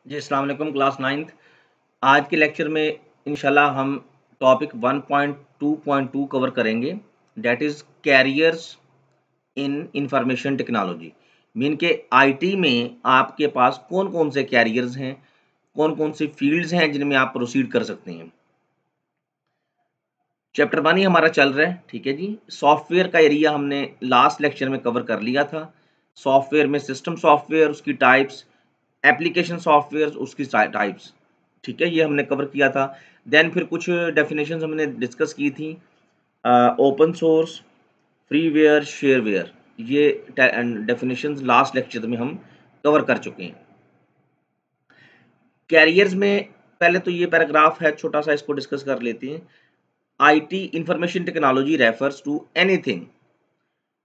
जी अस्सलाम वालेकुम class 9th। आज के लेक्चर में इंशाल्लाह हम टॉपिक 1.2.2 कवर करेंगे, that is carriers in information technology. Mean के आईटी में आपके पास कौन कौन से कैरियर्स हैं, कौन कौन सी फील्ड्स हैं जिनमें आप प्रोसीड कर सकते हैं। चैप्टर 1 ही हमारा चल रहा है, ठीक है जी। सॉफ्टवेयर का एरिया हमने लास्ट लेक्चर में कवर कर लिया था। सॉफ्टवेयर में सिस्टम सॉफ्टवेयर, उसकी टाइप्स, एप्लीकेशन सॉफ्टवेयर, उसकी टाइप्स, ठीक है, ये हमने कवर किया था। देन फिर कुछ डेफिनेशंस हमने डिस्कस की थी, ओपन सोर्स, फ्रीवेयर, शेयरवेयर, ये डेफिनेशंस लास्ट लेक्चर में हम कवर कर चुके हैं। कैरियर्स में पहले तो ये पैराग्राफ है छोटा सा, इसको डिस्कस कर लेते हैं। IT information technology refers to anything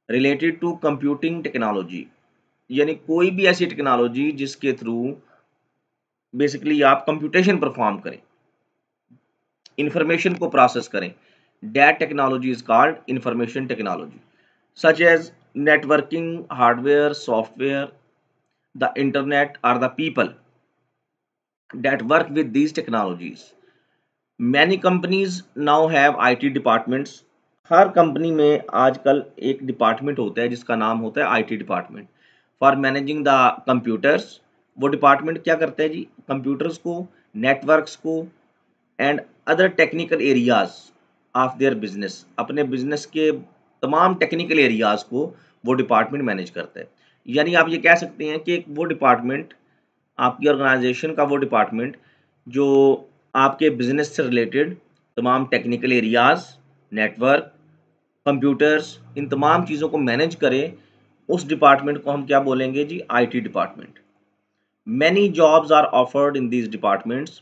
related to computing technology, यानी कोई भी ऐसी टेक्नोलॉजी जिसके थ्रू बेसिकली आप कंप्यूटेशन परफॉर्म करें, इंफॉर्मेशन को प्रोसेस करें। That technology is called information technology, such as networking, hardware, software, the internet are the people that work with these technologies. Many companies now have IT departments. हर company में आजकल एक department होता है जिसका नाम होता है IT department, for managing the computers. वो डिपार्टमेंट क्या करता है जी, कंप्यूटर्स को, नेटवर्क्स को and other technical areas of their business, अपने बिजनेस के तमाम टेक्निकल एरियाज को वो डिपार्टमेंट मैनेज करता है। यानी आप ये कह सकते हैं कि वो डिपार्टमेंट, आपकी ऑर्गेनाइजेशन का वो डिपार्टमेंट जो आपके बिजनेस से रिलेटेड तमाम टेक्निकल एरियाज, नेटवर्क, कंप्यूटर्स, इन तमाम चीज़ों को मैनेज करे, उस डिपार्टमेंट को हम क्या बोलेंगे जी, IT department. Many jobs are offered in these departments.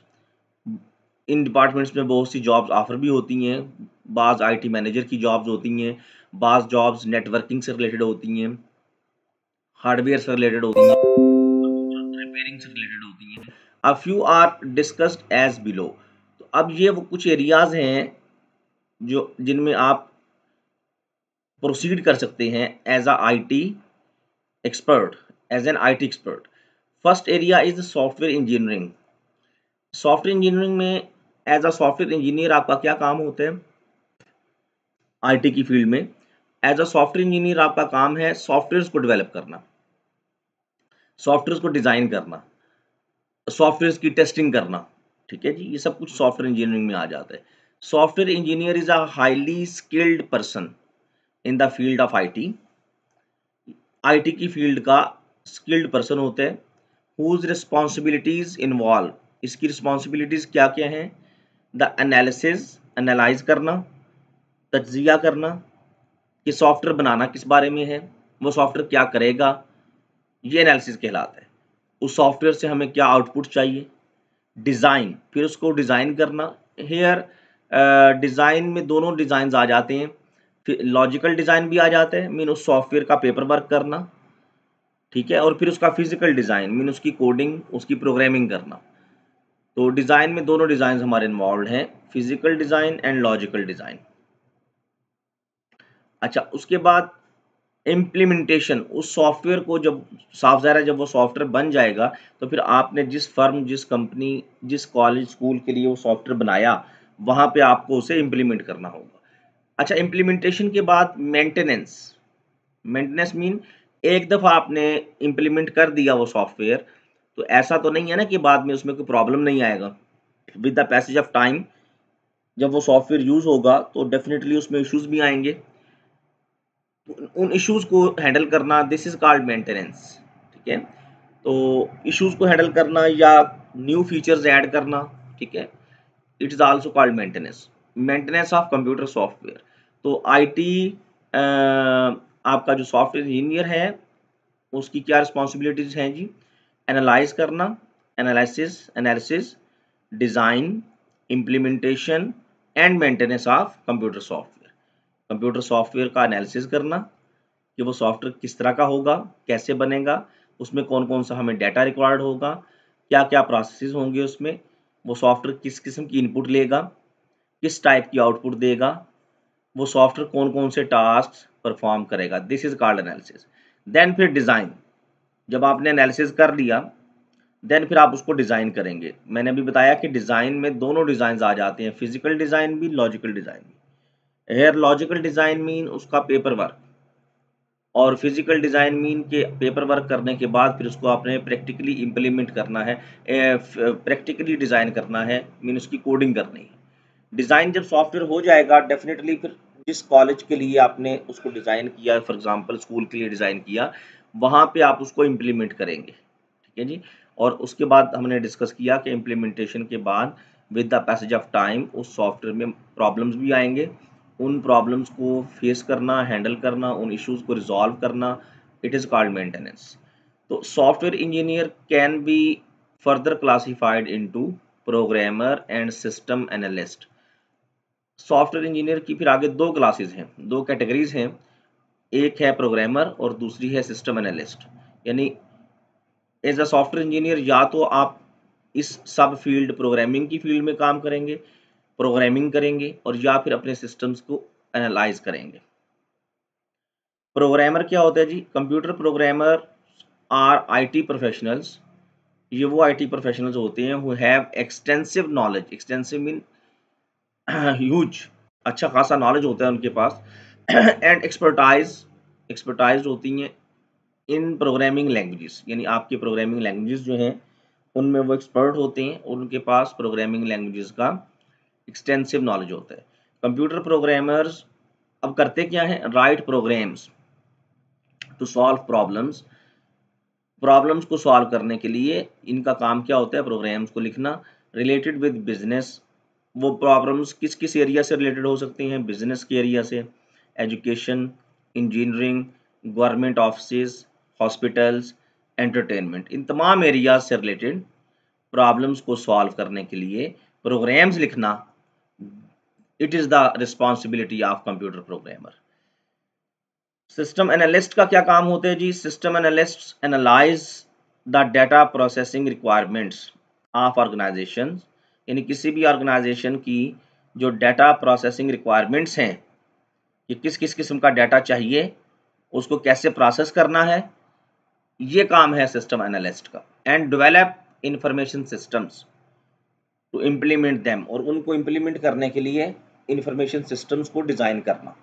इन डिपार्टमेंट्स में बहुत सी जॉब्स ऑफर भी होती हैं। बाज़ IT मैनेजर की जॉब्स होती हैं, बाज़ जॉब्स नेटवर्किंग से रिलेटेड होती हैं, हार्डवेयर से रिलेटेड होती हैं, रिपेयरिंग से रिलेटेड होती हैं। A few are discussed as below. तो अब ये वो कुछ एरियाज हैं जो जिनमें आप प्रोसीड कर सकते हैं as a IT expert, as an IT expert. First area is software engineering. Software engineering में एज अ सॉफ्टवेयर इंजीनियर आपका क्या काम होता है IT की फील्ड में। एज अ सॉफ्टवेयर इंजीनियर आपका काम है सॉफ्टवेयर को डेवलप करना, सॉफ्टवेयर को डिजाइन करना, सॉफ्टवेयर की टेस्टिंग करना, ठीक है जी, ये सब कुछ सॉफ्टवेयर इंजीनियरिंग में आ जाता है। Software engineer is a highly skilled person in the field of IT की फील्ड का स्किल्ड पर्सन होता है। हुज रिस्पॉन्सिबिलिटीज इन्वॉल्व, इसकी रिस्पॉन्सिबिलिटीज क्या क्या हैं, द एनालिसिस, एनालाइज करना, तज्जिया करना कि सॉफ्टवेयर बनाना किस बारे में है, वो सॉफ्टवेयर क्या करेगा, ये एनालिसिस कहलाता है। उस सॉफ्टवेयर से हमें क्या आउटपुट चाहिए। डिज़ाइन, फिर उसको डिज़ाइन करना। हेयर डिज़ाइन में दोनों डिज़ाइन आ जाते हैं, फिर लॉजिकल डिज़ाइन भी आ जाता है, मीन उस सॉफ्टवेयर का पेपर वर्क करना, ठीक है, और फिर उसका फिजिकल डिज़ाइन मीन उसकी कोडिंग, उसकी प्रोग्रामिंग करना। तो डिज़ाइन में दोनों डिज़ाइन हमारे इन्वॉल्व हैं, physical design and logical design. अच्छा, उसके बाद इम्प्लीमेंटेशन, उस सॉफ्टवेयर को जब साफ ज़ाहिर है जब वो सॉफ्टवेयर बन जाएगा तो फिर आपने जिस फर्म, जिस कंपनी, जिस कॉलेज, स्कूल के लिए वो सॉफ्टवेयर बनाया, वहाँ पे आपको उसे इम्प्लीमेंट करना होगा। अच्छा, इम्प्लीमेंटेशन के बाद मेंटेनेंस। मेंटेनेंस मीन एक दफ़ा आपने इम्प्लीमेंट कर दिया वो सॉफ्टवेयर, तो ऐसा तो नहीं है ना कि बाद में उसमें कोई प्रॉब्लम नहीं आएगा। With the passage of time जब वो सॉफ्टवेयर यूज़ होगा तो डेफिनेटली उसमें इश्यूज़ भी आएंगे। उन इश्यूज को हैंडल करना, दिस इज कॉल्ड मेंटेनेंस, ठीक है। तो इश्यूज को हैंडल करना या न्यू फीचर्स ऐड करना, ठीक है, it is also called maintenance, maintenance of computer software. तो IT आपका जो सॉफ्टवेयर इंजीनियर है उसकी क्या रिस्पॉन्सिबिलिटीज हैं जी, एनालाइज करना, analysis, analysis, design, implementation and maintenance of computer software. Computer software का एनालिसिस करना कि वो सॉफ्टवेयर किस तरह का होगा, कैसे बनेगा, उसमें कौन कौन सा हमें डाटा रिक्वायर्ड होगा, क्या क्या प्रोसेसेस होंगे उसमें, वो सॉफ्टवेयर किस किस्म की इनपुट लेगा, किस टाइप की आउटपुट देगा, वो सॉफ्टवेयर कौन कौन से टास्क परफॉर्म करेगा, this is called analysis. Then फिर डिज़ाइन, जब आपने एनालिसिस कर लिया, देन फिर आप उसको डिज़ाइन करेंगे। मैंने अभी बताया कि डिज़ाइन में दोनों डिज़ाइन आ जाते हैं, फिजिकल डिज़ाइन भी, लॉजिकल डिज़ाइन भी। हेयर लॉजिकल डिज़ाइन मीन उसका पेपर वर्क, और फिजिकल डिज़ाइन मीन के पेपर वर्क करने के बाद फिर उसको आपने प्रैक्टिकली इम्प्लीमेंट करना है, प्रैक्टिकली डिज़ाइन करना है, मीन उसकी कोडिंग करनी है। डिज़ाइन जब सॉफ्टवेयर हो जाएगा, डेफिनेटली फिर जिस कॉलेज के लिए आपने उसको डिज़ाइन किया, फॉर एग्जांपल स्कूल के लिए डिज़ाइन किया, वहाँ पे आप उसको इम्प्लीमेंट करेंगे, ठीक है जी। और उसके बाद हमने डिस्कस किया कि इम्प्लीमेंटेशन के बाद with the passage of time उस सॉफ्टवेयर में प्रॉब्लम्स भी आएंगे, उन प्रॉब्लम्स को फेस करना, हैंडल करना, उन इश्यूज को रिजॉल्व करना, इट इज़ कॉल्ड मेंटेनेंस। तो software engineer can be further classified into programmer and system analyst. Software engineer की फिर आगे दो क्लासेस हैं, दो कैटेगरीज हैं, एक है प्रोग्रामर और दूसरी है सिस्टम एनालिस्ट। यानी एज अ सॉफ्टवेयर इंजीनियर या तो आप इस सब फील्ड प्रोग्रामिंग की फील्ड में काम करेंगे, प्रोग्रामिंग करेंगे, और या फिर अपने सिस्टम्स को एनालाइज करेंगे। प्रोग्रामर क्या होता है जी? Computer programmer are IT professionals. ये वो आईटी प्रोफेशनल्स होते हैं who have extensive knowledge, extensive mean huge, अच्छा खासा नॉलेज होता है उनके पास, एंड एक्सपर्टाइज, एक्सपर्टाइज होती हैं इन प्रोग्रामिंग लैंग्वेजेस। यानी आपके प्रोग्रामिंग लैंग्वेजेस जो हैं उनमें वो एक्सपर्ट होते हैं और उनके पास प्रोग्रामिंग लैंग्वेजेस का एक्सटेंसिव नॉलेज होता है। कंप्यूटर प्रोग्रामर्स अब करते क्या हैं? Write programs to solve problems. Problems को सॉल्व करने के लिए इनका काम क्या होता है? प्रोग्राम्स को लिखना रिलेटेड विद बिजनेस। वो प्रॉब्लम्स किस किस एरिया से रिलेटेड हो सकती हैं? बिजनेस के एरिया से, education, engineering, government office, hospitals, entertainment, इन तमाम एरियाज से रिलेटेड प्रॉब्लम्स को सॉल्व करने के लिए प्रोग्राम्स लिखना, it is the responsibility of computer programmer. System analyst का क्या काम होता है जी? System analyst analyse the data processing requirements of organisation. यानी किसी भी ऑर्गेनाइजेशन की जो डाटा प्रोसेसिंग रिक्वायरमेंट्स हैं कि किस किस किस्म का डाटा चाहिए, उसको कैसे प्रोसेस करना है, ये काम है सिस्टम एनालिस्ट का। And develop information systems to implement them, और उनको इम्प्लीमेंट करने के लिए इंफॉर्मेशन सिस्टम्स को डिज़ाइन करना।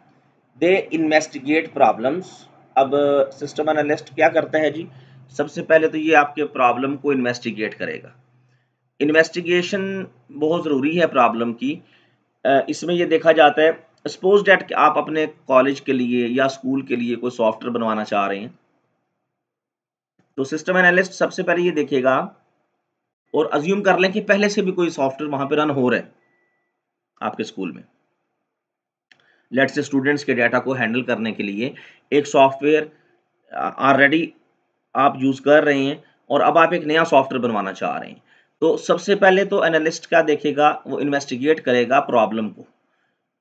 दे इन्वेस्टिगेट प्रॉब्लम्स। अब सिस्टम एनालिस्ट क्या करता है जी? सबसे पहले तो ये आपके प्रॉब्लम को इन्वेस्टिगेट करेगा। इन्वेस्टिगेशन बहुत ज़रूरी है प्रॉब्लम की। इसमें ये देखा जाता है, सपोज डैट कि आप अपने कॉलेज के लिए या स्कूल के लिए कोई सॉफ्टवेयर बनवाना चाह रहे हैं, तो सिस्टम एनालिस्ट सबसे पहले ये देखेगा, और अज्यूम कर लें कि पहले से भी कोई सॉफ्टवेयर वहाँ पे रन हो रहा है आपके स्कूल में। लेट्स से स्टूडेंट्स के डाटा को हैंडल करने के लिए एक सॉफ्टवेयर ऑलरेडी आप यूज़ कर रहे हैं, और अब आप एक नया सॉफ्टवेयर बनवाना चाह रहे हैं। तो सबसे पहले तो एनालिस्ट क्या देखेगा? वो इन्वेस्टिगेट करेगा प्रॉब्लम को।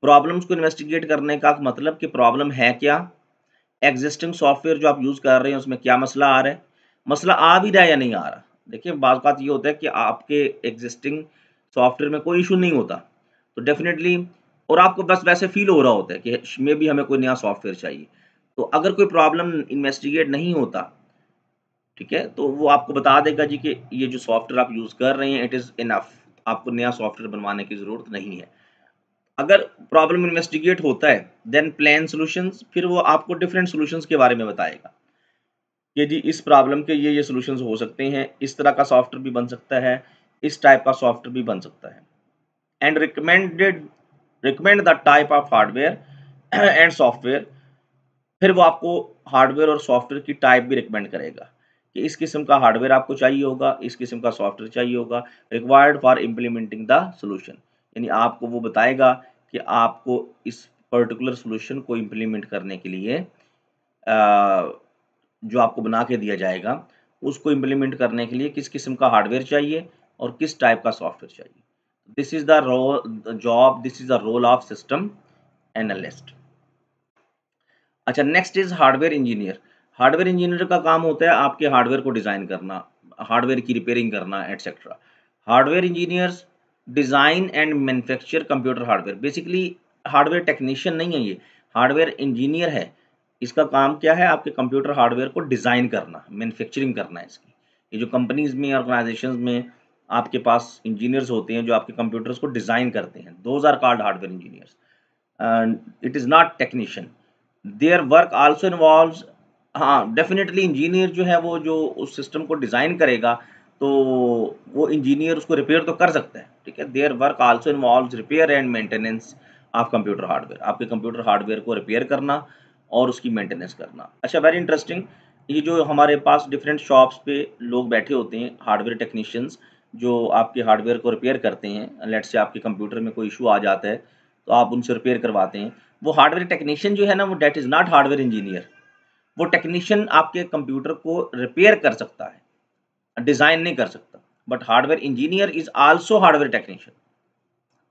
प्रॉब्लम्स को इन्वेस्टिगेट करने का मतलब कि प्रॉब्लम है क्या, एग्जिस्टिंग सॉफ्टवेयर जो आप यूज़ कर रहे हैं उसमें क्या मसला आ रहा है, मसला आ भी रहा है या नहीं आ रहा। देखिए बात बात ये होता है कि आपके एग्जिस्टिंग सॉफ्टवेयर में कोई इशू नहीं होता, तो डेफिनेटली, और आपको बस वैसे फील हो रहा होता है कि मे भी हमें कोई नया सॉफ्टवेयर चाहिए। तो अगर कोई प्रॉब्लम इन्वेस्टिगेट नहीं होता, ठीक है, तो वो आपको बता देगा जी कि ये जो सॉफ्टवेयर आप यूज़ कर रहे हैं इट इज़ इनफ, आपको नया सॉफ्टवेयर बनवाने की ज़रूरत नहीं है। अगर प्रॉब्लम इन्वेस्टिगेट होता है देन प्लान सॉल्यूशंस, फिर वो आपको डिफरेंट सॉल्यूशंस के बारे में बताएगा कि जी इस प्रॉब्लम के ये सॉल्यूशंस हो सकते हैं, इस तरह का सॉफ्टवेयर भी बन सकता है, इस टाइप का सॉफ्टवेयर भी बन सकता है। And recommend the type of hardware and software. फिर वो आपको हार्डवेयर और सॉफ्टवेयर की टाइप भी रिकमेंड करेगा कि इस किस्म का हार्डवेयर आपको चाहिए होगा, इस किस्म का सॉफ्टवेयर चाहिए होगा, required for implementing the solution. यानी आपको वो बताएगा कि आपको इस पर्टिकुलर सॉल्यूशन को इम्प्लीमेंट करने के लिए जो आपको बना के दिया जाएगा, उसको इम्प्लीमेंट करने के लिए किस किस्म का हार्डवेयर चाहिए और किस टाइप का सॉफ्टवेयर चाहिए। This is the role job, this is the role of system analyst. अच्छा, next is hardware engineer. Hardware engineer का काम होता है आपके हार्डवेयर को डिज़ाइन करना, हार्डवेयर की रिपेयरिंग करना, etcetera. Hardware engineers design and manufacture computer hardware. Basically hardware technician नहीं है ये, हार्डवेयर इंजीनियर है। इसका काम क्या है? आपके कंप्यूटर हार्डवेयर को डिज़ाइन करना, मैन्युफैक्चरिंग करना है इसकी। ये जो कंपनीज में, ऑर्गेनाइजेशंस में आपके पास इंजीनियर्स होते हैं जो आपके कंप्यूटर्स को डिज़ाइन करते हैं, those are called hardware engineers, and it is not technician. Their work also involves, हाँ डेफिनेटली इंजीनियर जो है वो जो उस सिस्टम को डिज़ाइन करेगा तो वो इंजीनियर उसको रिपेयर तो कर सकता है, ठीक है। There work also involves repair and maintenance of computer hardware, आपके कंप्यूटर हार्डवेयर को रिपेयर करना और उसकी मेंटेनेंस करना। अच्छा, वेरी इंटरेस्टिंग, ये जो हमारे पास डिफरेंट शॉप्स पे लोग बैठे होते हैं हार्डवेयर टेक्नीशियंस जो आपके हार्डवेयर को रिपेयर करते हैं, लेट्स से आपके कंप्यूटर में कोई इशू आ जाता है तो आप उनसे रिपेयर करवाते हैं, वो हार्डवेयर टेक्नीशियन जो है ना वो that is not hardware engineer. वो टेक्नीशियन आपके कंप्यूटर को रिपेयर कर सकता है, डिज़ाइन नहीं कर सकता, but hardware engineer is also hardware technician.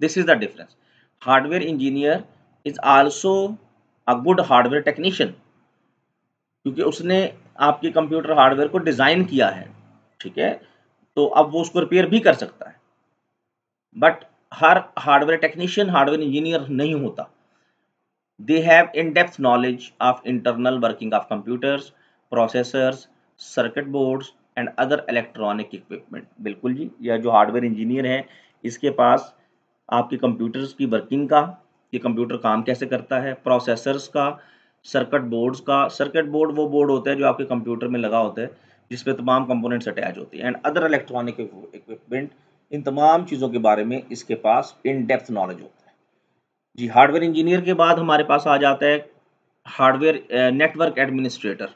This is the difference. Hardware engineer is also a good hardware technician क्योंकि उसने आपके कंप्यूटर हार्डवेयर को डिज़ाइन किया है, ठीक है, तो अब वो उसको रिपेयर भी कर सकता है। But her hardware technician hardware engineer नहीं होता। They have in-depth knowledge of internal working of computers, processors, circuit boards and other electronic equipment। बिल्कुल जी, यह जो हार्डवेयर इंजीनियर है इसके पास आपके कंप्यूटर्स की वर्किंग का, ये कंप्यूटर काम कैसे करता है, प्रोसेसर्स का, सर्किट बोर्ड्स का। सर्किट बोर्ड वो बोर्ड होता है जो आपके कंप्यूटर में लगा होता है जिसपे तमाम कंपोनेंट्स अटैच होती हैं, एंड अदर इलेक्ट्रॉनिक इक्विपमेंट। इन तमाम चीज़ों के बारे में इसके पास इन डेप्थ नॉलेज होता है जी। हार्डवेयर इंजीनियर के बाद हमारे पास आ जाता है हार्डवेयर नेटवर्क एडमिनिस्ट्रेटर।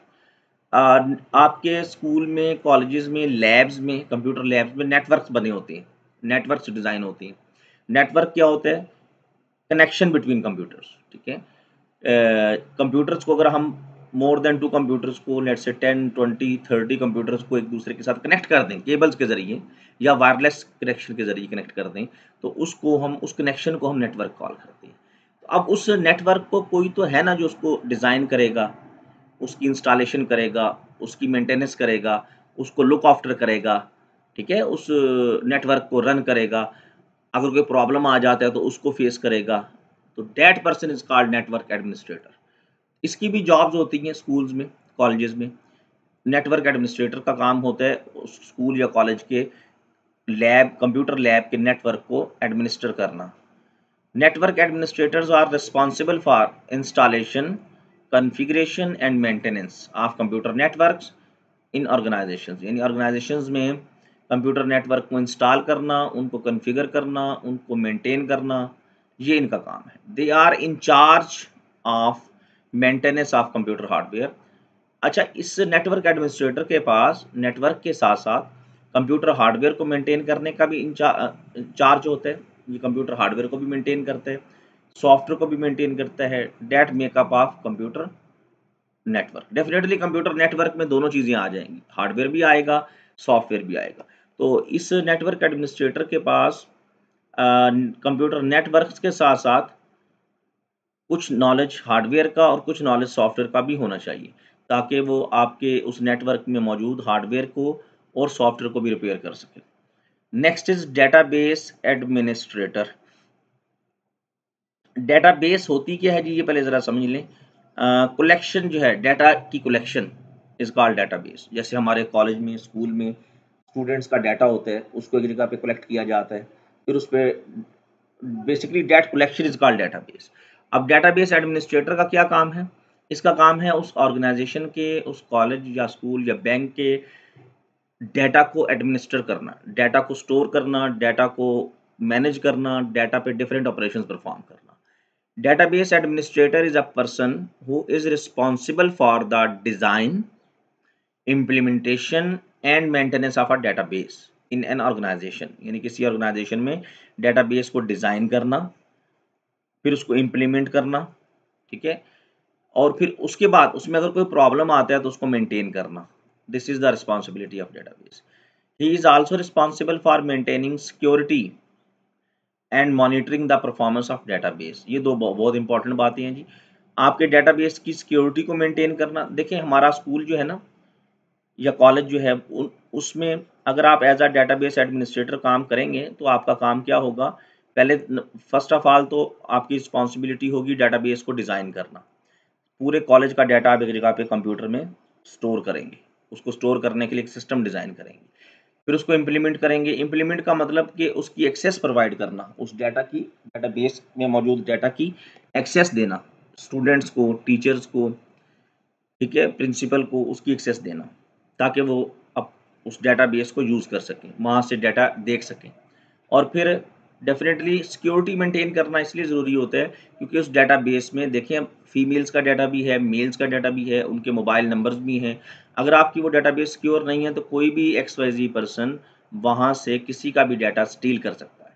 आपके स्कूल में, कॉलेजेस में, लैब्स में, कंप्यूटर लैब्स में नेटवर्क्स बने होते हैं, नेटवर्क्स डिज़ाइन होते हैं। नेटवर्क क्या होता है? कनेक्शन बिटवीन कंप्यूटर्स, ठीक है। कंप्यूटर्स को अगर हम मोर देन 2 कंप्यूटर्स को, लेट्स से 10, 20, 30 कंप्यूटर्स को एक दूसरे के साथ कनेक्ट कर दें केबल्स के ज़रिए या वायरलेस कनेक्शन के ज़रिए कनेक्ट कर दें, तो उसको हम, उस कनेक्शन को हम नेटवर्क कॉल करते हैं। तो अब उस नेटवर्क को कोई तो है ना जो उसको डिज़ाइन करेगा, उसकी इंस्टॉलेशन करेगा, उसकी मेंटेनेंस करेगा, उसको लुक आफ्टर करेगा, ठीक है, उस नेटवर्क को रन करेगा। अगर कोई प्रॉब्लम आ जाता है तो उसको फेस करेगा, तो that person is called network administrator. इसकी भी जॉब्स होती हैं स्कूल्स में, कॉलेजेस में। नेटवर्क एडमिनिस्ट्रेटर का काम होता है उस स्कूल या कॉलेज के लैब, कंप्यूटर लैब के नेटवर्क को एडमिनिस्टर करना। Network administrators are responsible for installation, configuration and maintenance of computer networks in organisations. यानी ऑर्गेनाइजेशंस में कंप्यूटर नेटवर्क को इंस्टॉल करना, उनको कॉन्फ़िगर करना, उनको मेंटेन करना, ये इनका काम है। They are in charge of maintenance of computer hardware. अच्छा, इस नेटवर्क एडमिनिस्ट्रेटर के पास नेटवर्क के साथ साथ कंप्यूटर हार्डवेयर को मेंटेन करने का भी चार्ज होता है। ये कंप्यूटर हार्डवेयर को भी मेंटेन करता है, सॉफ्टवेयर को भी मेंटेन करता है। That makeup of computer network. Definitely computer network में दोनों चीज़ें आ जाएंगी, हार्डवेयर भी आएगा, सॉफ्टवेयर भी आएगा। तो इस नेटवर्क एडमिनिस्ट्रेटर के पास कंप्यूटर नेटवर्क्स के साथ साथ कुछ नॉलेज हार्डवेयर का और कुछ नॉलेज सॉफ्टवेयर का भी होना चाहिए, ताकि वो आपके उस नेटवर्क में मौजूद हार्डवेयर को और सॉफ्टवेयर को भी रिपेयर कर सके। Next is database administrator. Database होती क्या है जी, ये पहले ज़रा समझ लें। कलेक्शन जो है, डाटा की कलेक्शन इज कॉल्ड डेटाबेस। जैसे हमारे कॉलेज में, स्कूल में स्टूडेंट्स का डाटा होता है, उसको एक जगह पे कलेक्ट किया जाता है, फिर उस पर basically data collection is called database. अब डेटाबेस एडमिनिस्ट्रेटर का क्या काम है? इसका काम है उस ऑर्गेनाइजेशन के, उस कॉलेज या स्कूल या बैंक के डाटा को एडमिनिस्टर करना, डाटा को स्टोर करना, डाटा को मैनेज करना, डाटा पे डिफरेंट ऑपरेशंस परफॉर्म करना। Database administrator is a person who is responsible for the design, implementation and maintenance of a database in an organization। यानी किसी ऑर्गेनाइजेशन में डेटाबेस को डिज़ाइन करना, फिर उसको इम्प्लीमेंट करना, ठीक है, और फिर उसके बाद उसमें अगर कोई प्रॉब्लम आता है तो उसको मेंटेन करना। This is the responsibility of database. He is also responsible for maintaining security and monitoring the performance of database. ये दो बहुत इंपॉर्टेंट बातें हैं जी। आपके डेटाबेस की सिक्योरिटी को मेंटेन करना। देखिए, हमारा स्कूल जो है ना या कॉलेज जो है उसमें अगर आप एज अ डेटाबेस एडमिनिस्ट्रेटर काम करेंगे तो आपका काम क्या होगा? पहले फर्स्ट ऑफ ऑल तो आपकी रिस्पॉन्सिबिलिटी होगी डेटाबेस को डिज़ाइन करना। पूरे कॉलेज का डाटा आप एक जगह पे कंप्यूटर में स्टोर करेंगे, उसको स्टोर करने के लिए एक सिस्टम डिज़ाइन करेंगे, फिर उसको इम्प्लीमेंट करेंगे। इम्प्लीमेंट का मतलब कि उसकी एक्सेस प्रोवाइड करना, उस डाटा की, डाटाबेस में मौजूद डाटा की एक्सेस देना स्टूडेंट्स को, टीचर्स को, ठीक है, प्रिंसिपल को उसकी एक्सेस देना, ताकि वो अब उस डाटाबेस को यूज़ कर सकें, वहाँ से डाटा देख सकें। और फिर डेफिनेटली सिक्योरिटी मेंटेन करना इसलिए ज़रूरी होता है क्योंकि उस डाटाबेस में देखें फीमेल्स का डाटा भी है, मेल्स का डाटा भी है, उनके मोबाइल नंबर्स भी हैं। अगर आपकी वो डाटाबेस सिक्योर नहीं है तो कोई भी XYZ पर्सन वहाँ से किसी का भी डाटा स्टील कर सकता है।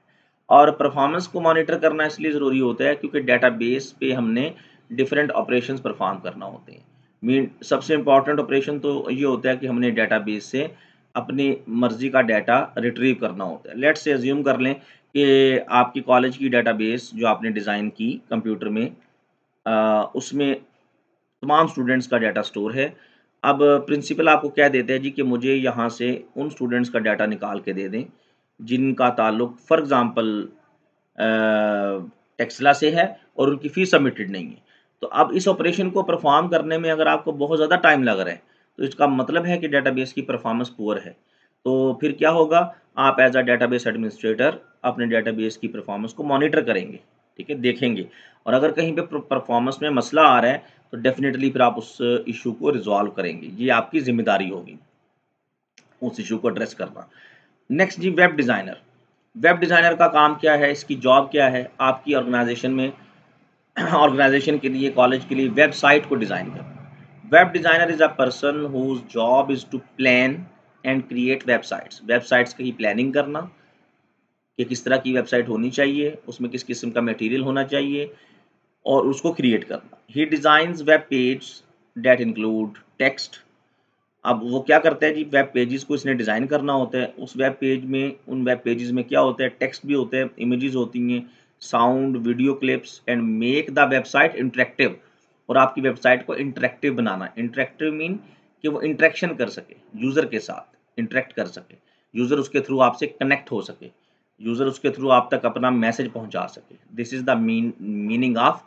और परफॉर्मेंस को मॉनिटर करना इसलिए ज़रूरी होता है क्योंकि डाटाबेस पे हमने डिफरेंट ऑपरेशंस परफॉर्म करना होते हैं। मीन सबसे इम्पॉर्टेंट ऑपरेशन तो ये होता है कि हमने डाटाबेस से अपनी मर्ज़ी का डाटा रिट्रीव करना होता है। लेट्स से अज़्यूम कर लें कि आपकी कॉलेज की डाटाबेस जो आपने डिज़ाइन की कंप्यूटर में, उसमें तमाम स्टूडेंट्स का डाटा स्टोर है। अब प्रिंसिपल आपको क्या देता है जी कि मुझे यहाँ से उन स्टूडेंट्स का डाटा निकाल के दे दें जिनका ताल्लुक फॉर एग्ज़ाम्पल टेक्सला से है और उनकी फ़ीस सबमिटेड नहीं है। तो अब इस ऑपरेशन को परफ़ॉर्म करने में अगर आपको बहुत ज़्यादा टाइम लग रहा है, तो इसका मतलब है कि डेटाबेस की परफ़ॉर्मेंस पुअर है। तो फिर क्या होगा, आप एज़ अ डेटाबेस एडमिनिस्ट्रेटर अपने डेटाबेस की परफ़ॉर्मेंस को मॉनिटर करेंगे, ठीक है, देखेंगे। और अगर कहीं पे परफ़ॉर्मेंस में मसला आ रहा है, तो डेफ़िनेटली फिर आप उस इश्यू को रिज़ॉल्व करेंगे। ये आपकी ज़िम्मेदारी होगी, उस इश्यू को एड्रेस करना। नेक्स्ट जी, वेब डिज़ाइनर। वेब डिज़ाइनर का काम क्या है, इसकी जॉब क्या है? आपकी ऑर्गेनाइज़ेशन में ऑर्गेनाइज़ेशन के लिए, कॉलेज के लिए वेबसाइट को डिज़ाइन करना। Web designer is a person whose job is to plan and create websites. Websites की प्लानिंग करना कि किस तरह की वेबसाइट होनी चाहिए, उसमें किस किस्म का मटेरियल होना चाहिए और उसको क्रिएट करना। He designs web page that include text. अब वो क्या करता है जी, वेब पेजेस को इसने डिज़ाइन करना होता है। उस वेब पेज में, उन वेब पेजेस में क्या होता है, टेक्स्ट भी होते हैं, इमेजेस होती हैं, sound, video clips and make the website interactive. और आपकी वेबसाइट को इंटरेक्टिव बनाना। इंटरेक्टिव मीन कि वो इंटरेक्शन कर सके, यूज़र के साथ इंटरेक्ट कर सके, यूज़र उसके थ्रू आपसे कनेक्ट हो सके, यूज़र उसके थ्रू आप तक अपना मैसेज पहुंचा सके। This is the meaning of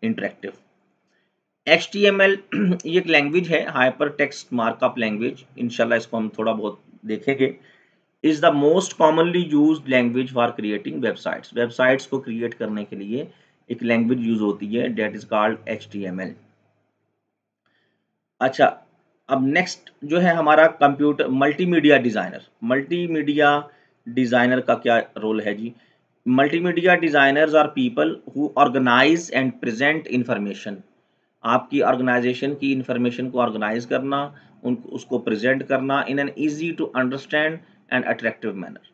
interactive. HTML ये एक लैंग्वेज है, हाइपर टेक्स्ट मार्कअप लैंग्वेज, इंशाल्लाह इसको हम थोड़ा बहुत देखेंगे। Is the most commonly used language for creating websites. Websites को क्रिएट करने के लिए एक लैंग्वेज यूज होती है, डेट इज कॉल्ड HTML। अच्छा, अब नेक्स्ट जो है हमारा computer multimedia designer. Multimedia designer का क्या रोल है जी? Multimedia designers are people who organise and present information. आपकी ऑर्गेनाइजेशन की इंफॉर्मेशन को ऑर्गेनाइज करना, उन उसको प्रेजेंट करना in an easy to understand and attractive manner.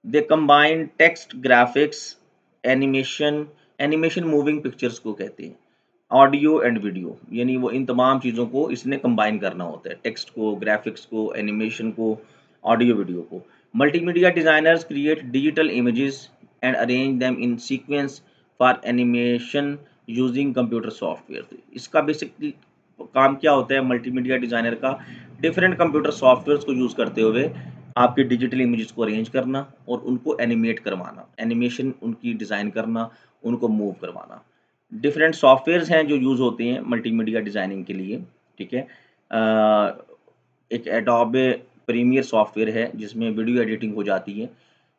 They combine text, graphics, animation. Animation moving pictures को कहते हैं, ऑडियो एंड वीडियो, यानी वो इन तमाम चीज़ों को इसने कंबाइन करना होता है, टेक्स्ट को, ग्राफिक्स को, एनिमेशन को, ऑडियो वीडियो को। Multimedia designers create digital images and arrange them in sequence for animation using computer software. इसका बेसिकली काम क्या होता है मल्टीमीडिया डिज़ाइनर का? डिफरेंट कंप्यूटर सॉफ्टवेयर्स को यूज़ करते हुए आपके डिजिटल इमेजेस को अरेंज करना और उनको एनिमेट करवाना, एनिमेशन उनकी डिज़ाइन करना, उनको मूव करवाना। डिफरेंट सॉफ्टवेयर्स हैं जो यूज़ होते हैं मल्टीमीडिया डिज़ाइनिंग के लिए, ठीक है। एक एडोबे प्रीमियर सॉफ्टवेयर है जिसमें वीडियो एडिटिंग हो जाती है।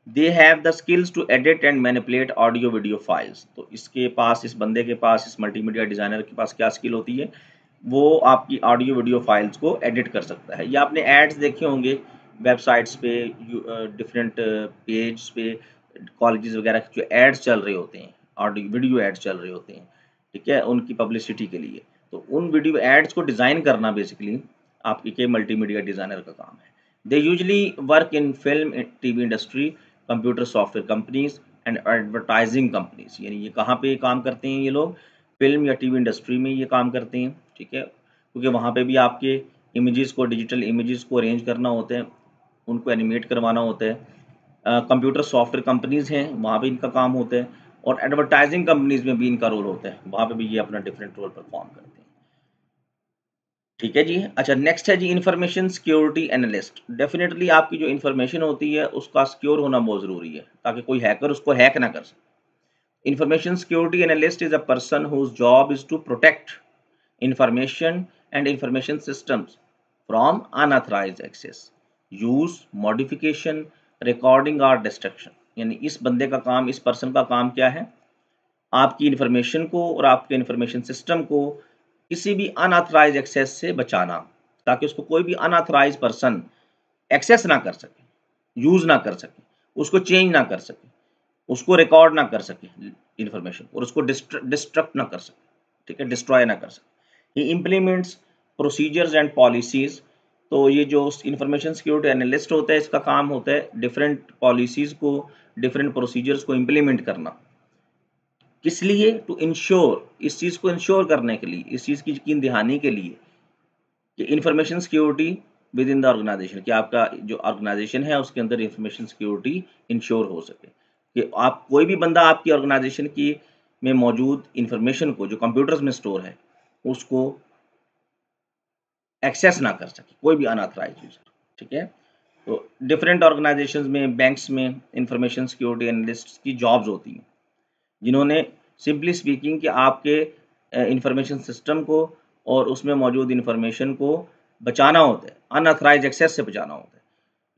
They have the skills to edit and manipulate audio video files. तो इसके पास, इस बंदे के पास, इस मल्टीमीडिया डिज़ाइनर के पास क्या स्किल होती है? वो आपकी ऑडियो वीडियो फाइल्स को एडिट कर सकता है। या आपने एड्स देखे होंगे वेबसाइट्स पे, डिफरेंट पेज पे, कॉलेजेस वगैरह के जो एड्स चल रहे होते हैं, ऑडियो वीडियो एड्स चल रहे होते हैं, ठीक है, उनकी पब्लिसिटी के लिए। तो उन वीडियो एड्स को डिज़ाइन करना बेसिकली आपकी के मल्टीमीडिया डिज़ाइनर का काम है। They usually work in film, TV industry, computer software companies and advertising companies. यानी ये कहाँ पे काम करते हैं ये लोग? फिल्म या टीवी इंडस्ट्री में ये काम करते हैं, ठीक है, क्योंकि वहाँ पे भी आपके इमेजेस को, डिजिटल इमेजेस को अरेंज करना होते हैं, उनको एनिमेट करवाना होता है। कंप्यूटर सॉफ्टवेयर कंपनीज़ हैं, वहाँ पे इनका काम होता है। और एडवर्टाइजिंग कंपनीज़ में भी इनका रोल होता है, वहाँ पे भी ये अपना डिफरेंट रोल परफॉर्म करते हैं। ठीक है जी। अच्छा, नेक्स्ट है जी इंफॉर्मेशन सिक्योरिटी एनालिस्ट। डेफिनेटली आपकी जो इंफॉर्मेशन होती है उसका सिक्योर होना बहुत ज़रूरी है ताकि कोई हैकर उसको हैक ना कर सके। Information security analyst is a person whose job is to protect information and information systems from unauthorised access, use, modification, recording और डिस्ट्रक्शन। यानी इस बंदे का काम, इस पर्सन का काम क्या है, आपकी इंफॉर्मेशन को और आपके इंफॉर्मेशन सिस्टम को किसी भी अनऑथराइज्ड एक्सेस से बचाना, ताकि उसको कोई भी अनऑथराइज्ड पर्सन एक्सेस ना कर सके, यूज ना कर सके, उसको चेंज ना कर सके, उसको रिकॉर्ड ना कर सके इंफॉर्मेशन, और उसको डिस्ट्रक्ट ना कर सके, ठीक है, डिस्ट्रॉय ना कर सके। ही इम्प्लीमेंट्स प्रोसीजर्स एंड पॉलिसीज। तो ये जो इंफॉर्मेशन सिक्योरिटी एनालिस्ट होता है, इसका काम होता है डिफरेंट पॉलिसीज को, डिफरेंट प्रोसीजर्स को इम्प्लीमेंट करना। किस लिए? टू इंश्योर, इस चीज़ को इंश्योर करने के लिए, इस चीज़ की यकीन दहानी के लिए कि information security within the organisation, कि आपका जो ऑर्गेनाइजेशन है उसके अंदर इंफॉर्मेशन सिक्योरिटी इंश्योर हो सके, कि आप कोई भी बंदा आपकी ऑर्गेनाइजेशन की में मौजूद इंफॉर्मेशन को जो कंप्यूटर्स में स्टोर है उसको एक्सेस ना कर सके, कोई भी अनऑथराइज्ड यूजर, ठीक है। तो डिफरेंट ऑर्गेनाइजेशंस में, बैंक्स में इंफॉर्मेशन सिक्योरिटी एनालिस्ट की जॉब्स होती हैं, जिन्होंने सिंपली स्पीकिंग कि आपके इंफॉर्मेशन सिस्टम को और उसमें मौजूद इंफॉर्मेशन को बचाना होता है, अनऑथराइज्ड एक्सेस से बचाना होता है।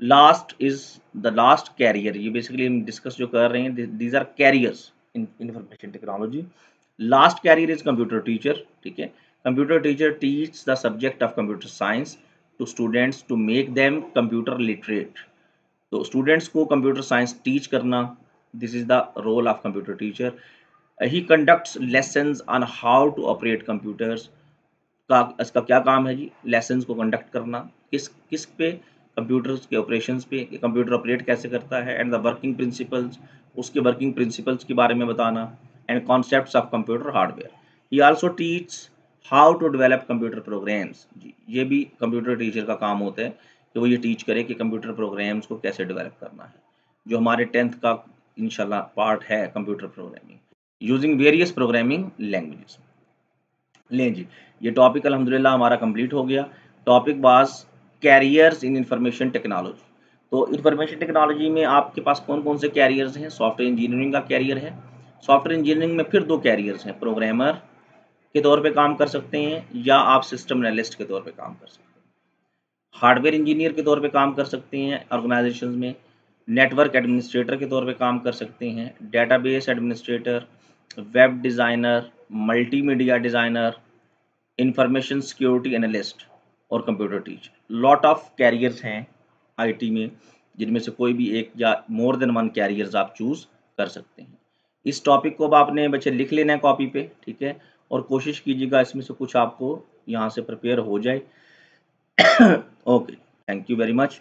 Last is the last career, ये बेसिकली हम डिस्कस जो कर रहे हैं, these are careers in information technology. Last career is computer teacher, ठीक है। Computer teacher teach the subject of computer science to students to make them computer literate. तो students को कंप्यूटर साइंस टीच करना, this is the role of computer teacher. He conducts lessons on how to operate computers, का इसका क्या काम है जी, lessons को conduct करना, किस किस पे, कंप्यूटर्स के ऑपरेशंस पे, कि कंप्यूटर ऑपरेट कैसे करता है, एंड द वर्किंग प्रिंसिपल्स, उसके वर्किंग प्रिंसिपल्स के बारे में बताना, and concepts of computer hardware. He also teach how to develop computer programs जी, ये भी कंप्यूटर टीचर का काम होता है कि वो ये टीच करे कि कंप्यूटर प्रोग्राम्स को कैसे डेवलप करना है, जो हमारे 10th का इंशाल्लाह पार्ट है computer programming using various programming languages. लें जी, ये टॉपिक अल्हम्दुलिल्लाह हमारा कंप्लीट हो गया। Topic was carriers in information technology. तो इंफॉर्मेशन टेक्नोलॉजी में आपके पास कौन कौन से कैरियर्स हैं? सॉफ्टवेयर इंजीनियरिंग का कैरियर है। सॉफ्टवेयर इंजीनियरिंग में फिर दो कैरियर्स हैं, प्रोग्रामर के तौर पे काम कर सकते हैं या आप सिस्टम एनालिस्ट के तौर पे काम कर सकते हैं। हार्डवेयर इंजीनियर के तौर पे काम कर सकते हैं ऑर्गेनाइजेशंस में, नेटवर्क एडमिनिस्ट्रेटर के तौर पे काम कर सकते हैं, database administrator, web designer, multimedia designer, information security analyst और computer teacher. Lot of careers हैं आईटी में, जिनमें से कोई भी एक या मोर देन वन कैरियर्स आप चूज कर सकते हैं। इस टॉपिक को अब आपने बच्चे लिख लेना है कॉपी पे, ठीक है, और कोशिश कीजिएगा इसमें से कुछ आपको यहाँ से प्रिपेयर हो जाए। Okay, thank you very much.